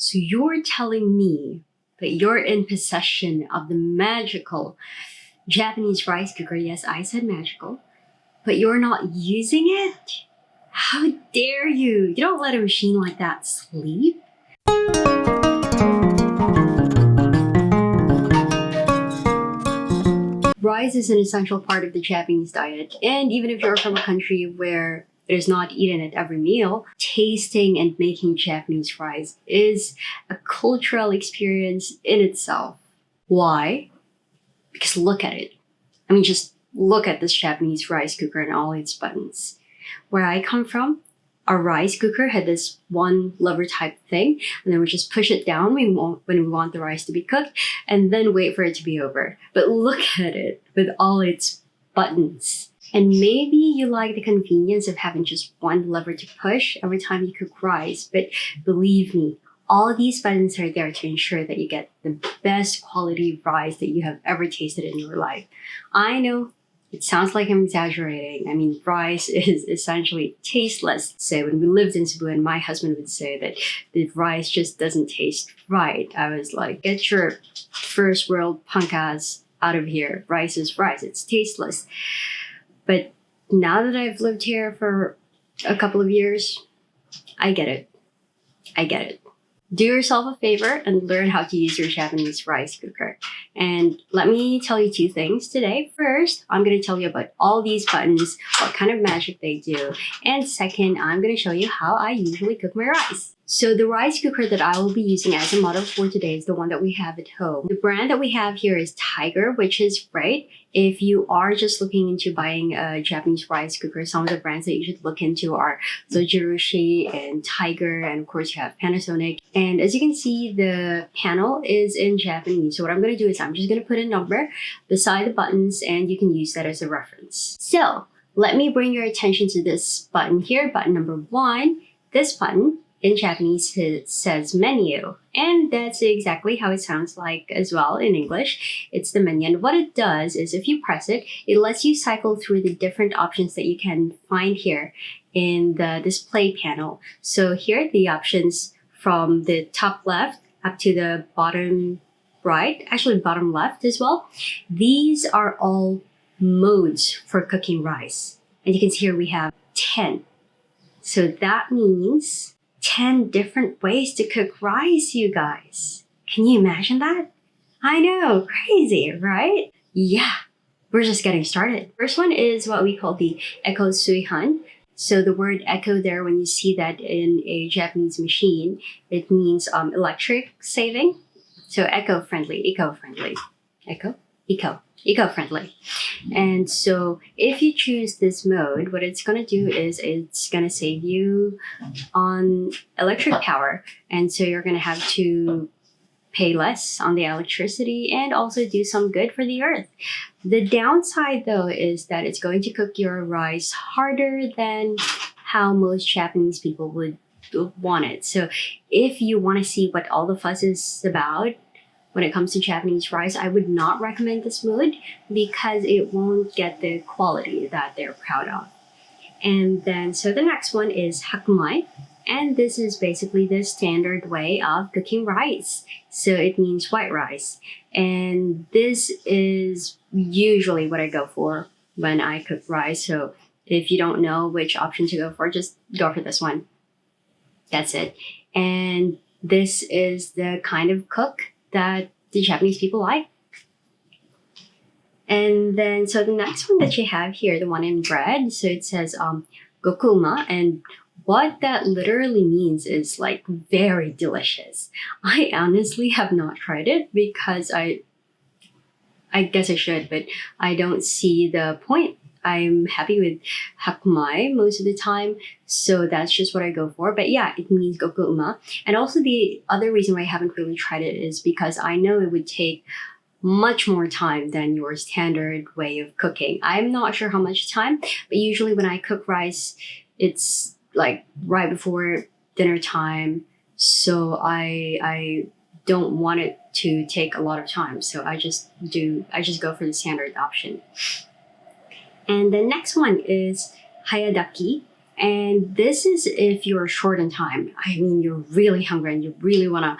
So you're telling me that you're in possession of the magical Japanese rice cooker. Yes, I said magical, but you're not using it? How dare you? You don't let a machine like that sleep. Rice is an essential part of the Japanese diet, and even if you're from a country where it is not eaten at every meal, tasting and making Japanese rice is a cultural experience in itself. Why? Because look at it. I mean, just look at this Japanese rice cooker and all its buttons. Where I come from, our rice cooker had this one lever type thing, and then we just push it down when we want the rice to be cooked, and then wait for it to be over. But look at it with all its buttons. And maybe you like the convenience of having just one lever to push every time you cook rice, but believe me, all of these buttons are there to ensure that you get the best quality rice that you have ever tasted in your life. I know it sounds like I'm exaggerating. I mean, rice is essentially tasteless. So when we lived in Cebu, and my husband would say that the rice just doesn't taste right, I was like, get your first world punk ass out of here. Rice is rice. It's tasteless. But now that I've lived here for a couple of years, I get it. I get it. Do yourself a favor and learn how to use your Japanese rice cooker. And let me tell you two things today. First, I'm going to tell you about all these buttons, what kind of magic they do. And second, I'm going to show you how I usually cook my rice. So the rice cooker that I will be using as a model for today is the one that we have at home. The brand that we have here is Tiger, which is great. If you are just looking into buying a Japanese rice cooker, some of the brands that you should look into are Zojirushi and Tiger, and of course you have Panasonic. And as you can see, the panel is in Japanese. So what I'm going to do is I'm just going to put a number beside the buttons, and you can use that as a reference. So let me bring your attention to this button here, button number 1. This button in Japanese it says menu, and that's exactly how it sounds like as well in English. It's the menu, and what it does is if you press it, it lets you cycle through the different options that you can find here in the display panel. So here are the options from the top left up to the bottom right, actually bottom left as well. These are all modes for cooking rice, and you can see here we have 10. So that means 10 different ways to cook rice, you guys. Can you imagine that? I know, crazy, right? Yeah, we're just getting started. First one is what we call the Eco Suihan. So the word eco there, when you see that in a Japanese machine, it means electric saving. So eco-friendly. Eco-friendly. And so if you choose this mode, what it's going to do is it's going to save you on electric power. And so you're going to have to pay less on the electricity and also do some good for the earth. The downside though is that it's going to cook your rice harder than how most Japanese people would want it. So if you want to see what all the fuss is about when it comes to Japanese rice, I would not recommend this mode because it won't get the quality that they're proud of. And then, so the next one is hakumai. And this is basically the standard way of cooking rice. So it means white rice. And this is usually what I go for when I cook rice. So if you don't know which option to go for, just go for this one. That's it. And this is the kind of cook that the Japanese people like. And then, so the next one that you have here, the one in red, so it says gokuma, and what that literally means is like very delicious. I honestly have not tried it because I guess I should, but I don't see the point. I'm happy with hakumai most of the time, so that's just what I go for. But yeah, it means gokuma. And also the other reason why I haven't really tried it is because I know it would take much more time than your standard way of cooking. I'm not sure how much time, but usually when I cook rice, it's like right before dinner time. So I don't want it to take a lot of time. So I just go for the standard option. And the next one is hayadaki. And this is if you're short on time. I mean, you're really hungry and you really want to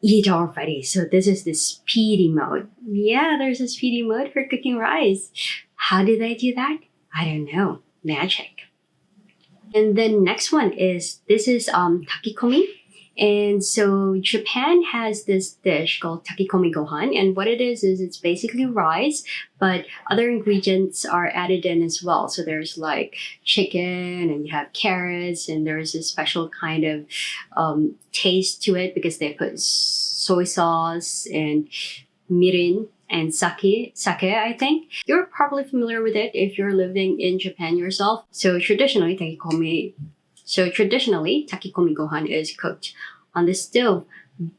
eat already. So this is the speedy mode. Yeah, there's a speedy mode for cooking rice. How do they do that? I don't know. Magic. And then next one is, this is takikomi. And so Japan has this dish called takikomi gohan. And what it is it's basically rice, but other ingredients are added in as well. So there's like chicken and you have carrots and there's a special kind of taste to it because they put soy sauce and mirin and sake, I think. You're probably familiar with it if you're living in Japan yourself. So traditionally, takikomi gohan is cooked on the stove,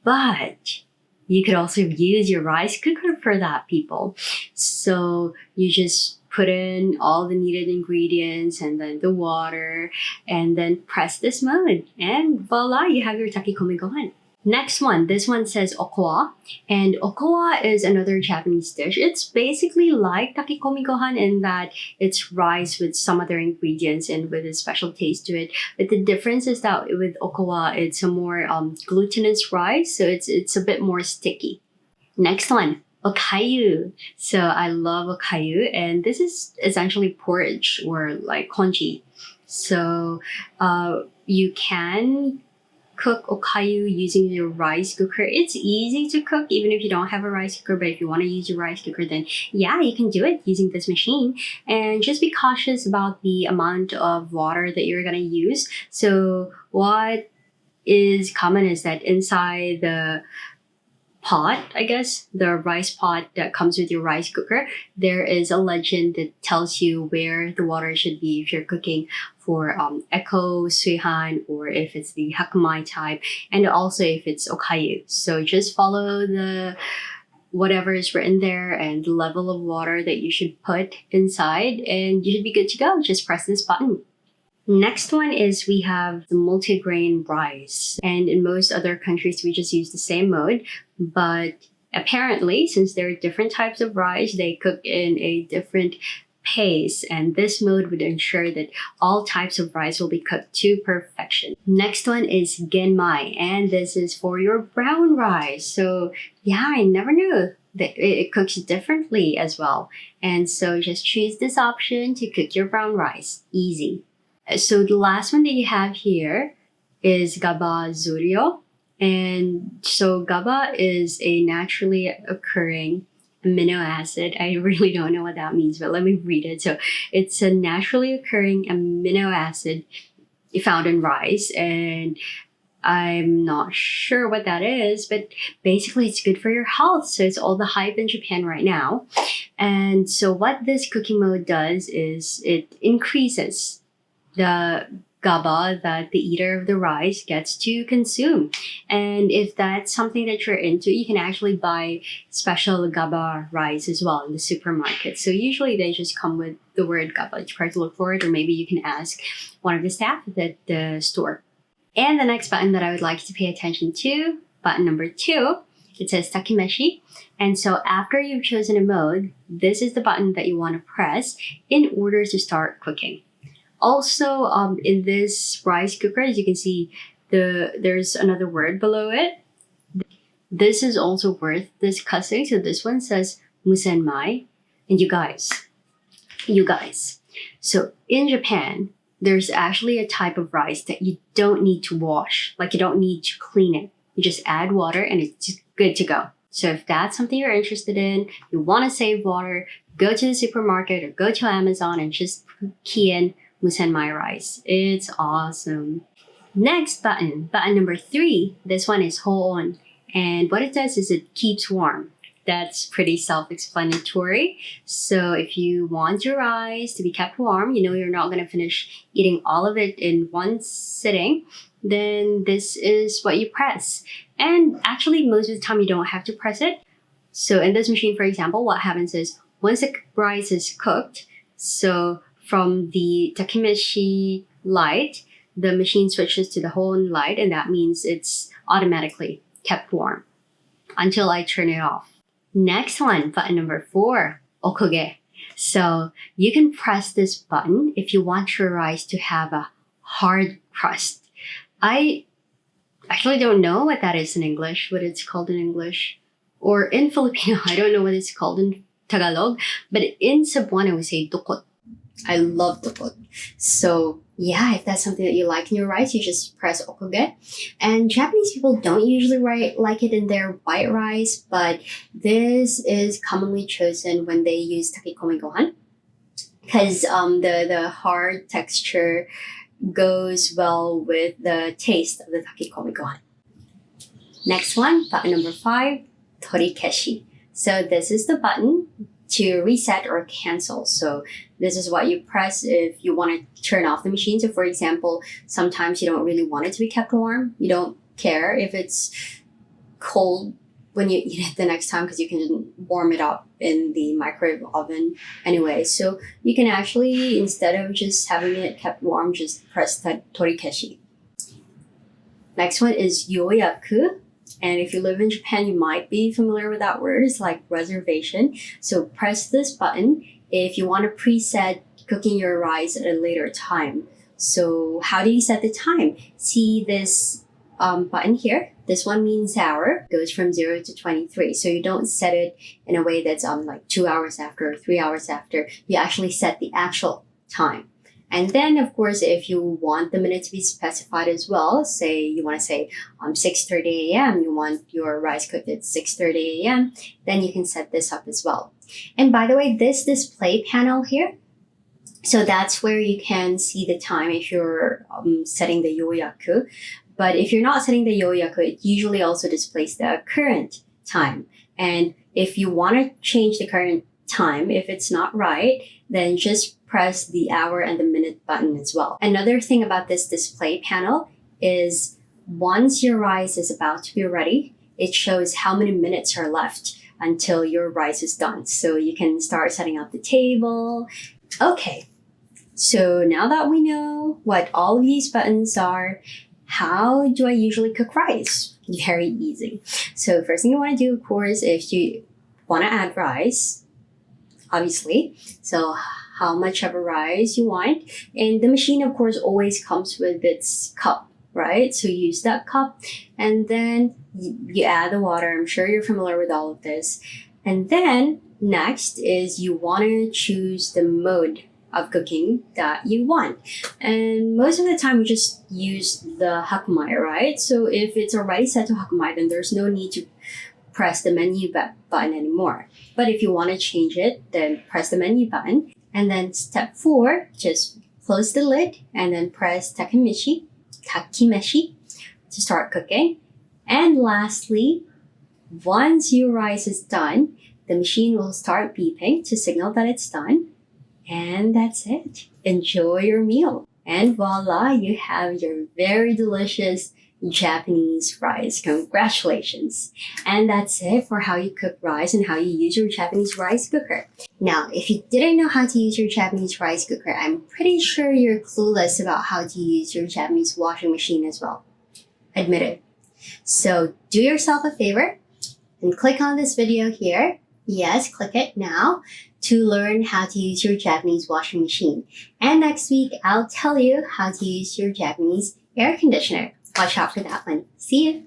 but you could also use your rice cooker for that, people. So you just put in all the needed ingredients and then the water and then press this mode and voila, you have your takikomi gohan. Next one, this one says okowa, and okowa is another Japanese dish. It's basically like takikomi gohan in that it's rice with some other ingredients and with a special taste to it. But the difference is that with okowa, it's a more glutinous rice, so it's a bit more sticky. Next one, okayu. So I love okayu, and this is essentially porridge or like congee. So you can cook okayu using your rice cooker. It's easy to cook even if you don't have a rice cooker, but if you want to use your rice cooker, then yeah, you can do it using this machine. And just be cautious about the amount of water that you're going to use. So what is common is that inside the pot, I guess, the rice pot that comes with your rice cooker, there is a legend that tells you where the water should be if you're cooking for Eko, Suihan, or if it's the Hakumai type, and also if it's okayu. So just follow the whatever is written there and the level of water that you should put inside, and you should be good to go. Just press this button. Next one is we have the multigrain rice. And in most other countries, we just use the same mode. But apparently, since there are different types of rice, they cook in a different pace. And this mode would ensure that all types of rice will be cooked to perfection. Next one is genmai. And this is for your brown rice. So yeah, I never knew that it cooks differently as well. And so just choose this option to cook your brown rice. Easy. So the last one that you have here is GABA zuryo. And so GABA is a naturally occurring amino acid. I really don't know what that means, but let me read it. So it's a naturally occurring amino acid found in rice. And I'm not sure what that is, but basically it's good for your health. So it's all the hype in Japan right now. And so what this cooking mode does is it increases the GABA that the eater of the rice gets to consume. And if that's something that you're into, you can actually buy special GABA rice as well in the supermarket. So usually they just come with the word GABA. Try to look for it, or maybe you can ask one of the staff at the store. And the next button that I would like to pay attention to, button number 2, it says takimeshi. And so after you've chosen a mode, this is the button that you want to press in order to start cooking. Also, in this rice cooker, as you can see, there's another word below it. This is also worth discussing. So this one says musenmai. And you guys. So in Japan, there's actually a type of rice that you don't need to wash. Like you don't need to clean it. You just add water and it's just good to go. So if that's something you're interested in, you want to save water, go to the supermarket or go to Amazon and just key in musenmai rice. It's awesome. Next button number 3. This one is hoon. And what it does is it keeps warm. That's pretty self-explanatory. So if you want your rice to be kept warm, you know you're not going to finish eating all of it in one sitting, then this is what you press. And actually, most of the time you don't have to press it. So in this machine, for example, what happens is once the rice is cooked, so from the takimeshi light, the machine switches to the hoon light, and that means it's automatically kept warm until I turn it off. Next one, button number 4, okoge. So you can press this button if you want your rice to have a hard crust. I actually don't know what that is in English, what it's called in English. Or in Filipino, I don't know what it's called in Tagalog. But in Cebuano, we say dukot. I love dukot. So yeah, if that's something that you like in your rice, you just press okuge. And Japanese people don't usually like it in their white rice, but this is commonly chosen when they use takikomi gohan. Because the hard texture goes well with the taste of the takikomi gohan. Next one, button number 5, torikeshi. So this is the button to reset or cancel. So this is what you press if you want to turn off the machine. So for example, sometimes you don't really want it to be kept warm. You don't care if it's cold when you eat it the next time because you can warm it up in the microwave oven anyway. So you can actually, instead of just having it kept warm, just press that torikeshi. Next one is yoyaku. And if you live in Japan, you might be familiar with that word. It's like reservation. So press this button if you want to preset cooking your rice at a later time. So how do you set the time? See this button here? This one means hour, goes from 0 to 23. So you don't set it in a way that's like 2 hours after or 3 hours after. You actually set the actual time. And then, of course, if you want the minute to be specified as well, say you want to say 6:30 a.m., you want your rice cooked at 6:30 a.m., then you can set this up as well. And by the way, this display panel here, so that's where you can see the time if you're setting the yoyaku. But if you're not setting the yoyaku, it usually also displays the current time. And if you want to change the current time, if it's not right, then just press the hour and the minute button as well. Another thing about this display panel is once your rice is about to be ready, it shows how many minutes are left until your rice is done. So you can start setting up the table. Okay, so now that we know what all of these buttons are, how do I usually cook rice? Very easy. So first thing you want to do, of course, if you want to add rice, obviously, so how much of a rice you want. And the machine, of course, always comes with its cup, right? So you use that cup and then you add the water. I'm sure you're familiar with all of this. And then next is you want to choose the mode of cooking that you want. And most of the time we just use the hakumai, right? So if it's already set to hakumai, then there's no need to press the menu button anymore. But if you want to change it, then press the menu button. And then step 4, just close the lid and then press takimeshi to start cooking. And lastly, once your rice is done, the machine will start beeping to signal that it's done. And that's it. Enjoy your meal. And voila, you have your very delicious Japanese rice. Congratulations. And that's it for how you cook rice and how you use your Japanese rice cooker. Now, if you didn't know how to use your Japanese rice cooker, I'm pretty sure you're clueless about how to use your Japanese washing machine as well. Admit it. So do yourself a favor and click on this video here. Yes, click it now to learn how to use your Japanese washing machine. And next week, I'll tell you how to use your Japanese air conditioner. Watch out for that one. See you.